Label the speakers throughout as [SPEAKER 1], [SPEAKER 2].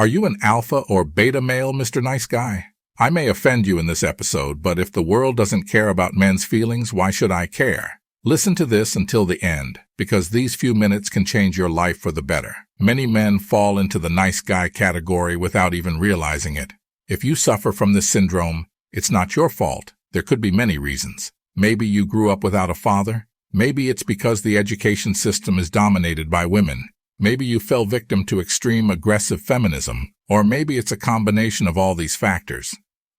[SPEAKER 1] Are you an alpha or beta male, Mr. Nice Guy? I may offend you in this episode, but if the world doesn't care about men's feelings, why should I care? Listen to this until the end, because these few minutes can change your life for the better. Many men fall into the nice guy category without even realizing it. If you suffer from this syndrome, it's not your fault. There could be many reasons. Maybe you grew up without a father. Maybe it's because the education system is dominated by women. Maybe you fell victim to extreme aggressive feminism. Or maybe it's a combination of all these factors.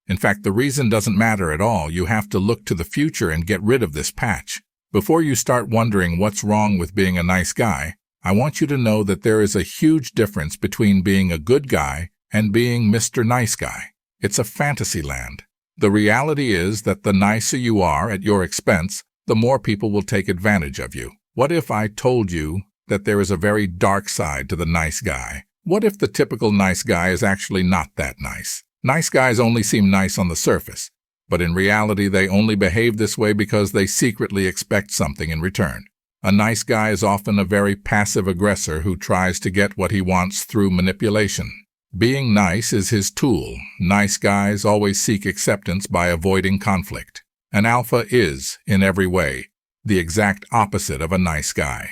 [SPEAKER 1] In fact, the reason doesn't matter at all. You have to look to the future and get rid of this patch. Before you start wondering what's wrong with being a nice guy, I want you to know that there is a huge difference between being a good guy and being Mr. Nice Guy. It's a fantasy land. The reality is that the nicer you are at your expense, the more people will take advantage of you. What if I told you that there is a very dark side to the nice guy? What if the typical nice guy is actually not that nice? Nice guys only seem nice on the surface, but in reality they only behave this way because they secretly expect something in return. A nice guy is often a very passive aggressor who tries to get what he wants through manipulation. Being nice is his tool. Nice guys always seek acceptance by avoiding conflict. An alpha is, in every way, the exact opposite of a nice guy.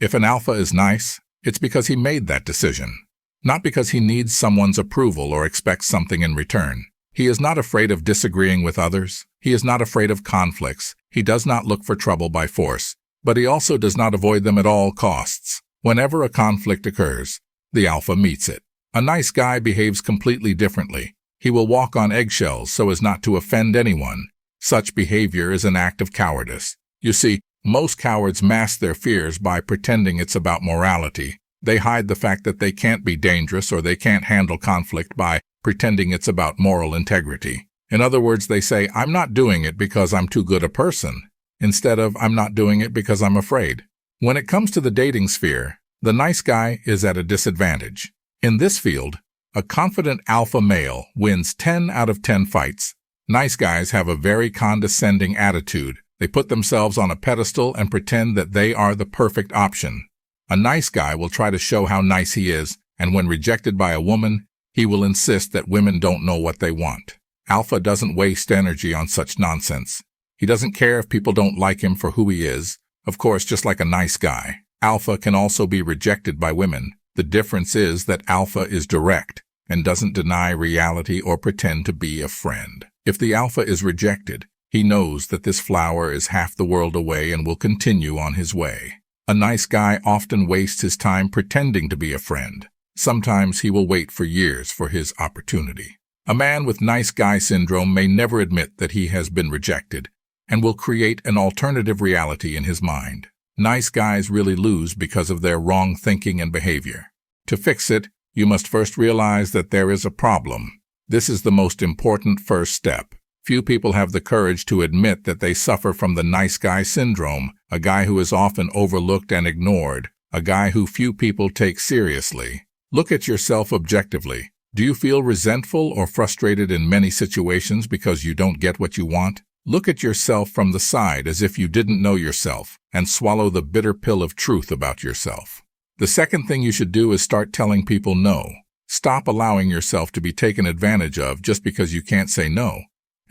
[SPEAKER 1] If an alpha is nice, it's because he made that decision, not because he needs someone's approval or expects something in return. He is not afraid of disagreeing with others. He is not afraid of conflicts. He does not look for trouble by force, but he also does not avoid them at all costs. Whenever a conflict occurs, the alpha meets it. A nice guy behaves completely differently. He will walk on eggshells so as not to offend anyone. Such behavior is an act of cowardice. You see, most cowards mask their fears by pretending it's about morality. They hide the fact that they can't be dangerous or they can't handle conflict by pretending it's about moral integrity. In other words, they say, I'm not doing it because I'm too good a person, instead of I'm not doing it because I'm afraid. When it comes to the dating sphere, the nice guy is at a disadvantage. In this field, a confident alpha male wins 10 out of 10 fights. Nice guys have a very condescending attitude. They put themselves on a pedestal and pretend that they are the perfect option. A nice guy will try to show how nice he is, and when rejected by a woman, he will insist that women don't know what they want. Alpha doesn't waste energy on such nonsense. He doesn't care if people don't like him for who he is. Of course, just like a nice guy, alpha can also be rejected by women. The difference is that alpha is direct and doesn't deny reality or pretend to be a friend. If the alpha is rejected, he knows that this flower is half the world away and will continue on his way. A nice guy often wastes his time pretending to be a friend. Sometimes he will wait for years for his opportunity. A man with nice guy syndrome may never admit that he has been rejected and will create an alternative reality in his mind. Nice guys really lose because of their wrong thinking and behavior. To fix it, you must first realize that there is a problem. This is the most important first step. Few people have the courage to admit that they suffer from the nice guy syndrome, a guy who is often overlooked and ignored, a guy who few people take seriously. Look at yourself objectively. Do you feel resentful or frustrated in many situations because you don't get what you want? Look at yourself from the side as if you didn't know yourself and swallow the bitter pill of truth about yourself. The second thing you should do is start telling people no. Stop allowing yourself to be taken advantage of just because you can't say no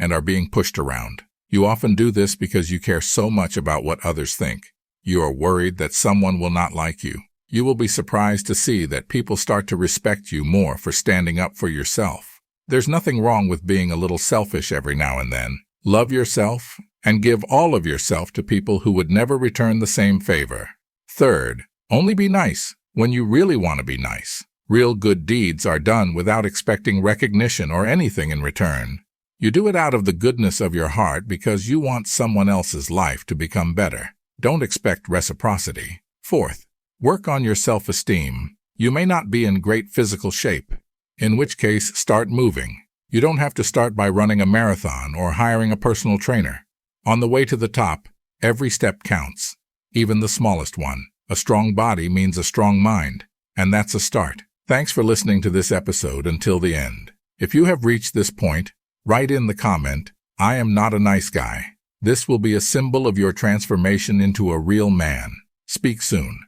[SPEAKER 1] and are being pushed around. You often do this because you care so much about what others think. You are worried that someone will not like you. You will be surprised to see that people start to respect you more for standing up for yourself. There's nothing wrong with being a little selfish every now and then. Love yourself and give all of yourself to people who would never return the same favor. Third, only be nice when you really want to be nice. Real good deeds are done without expecting recognition or anything in return. You do it out of the goodness of your heart because you want someone else's life to become better. Don't expect reciprocity. Fourth, work on your self-esteem. You may not be in great physical shape, in which case start moving. You don't have to start by running a marathon or hiring a personal trainer. On the way to the top, every step counts, even the smallest one. A strong body means a strong mind, and that's a start. Thanks for listening to this episode until the end. If you have reached this point, write in the comment, "I am not a nice guy." This will be a symbol of your transformation into a real man. Speak soon.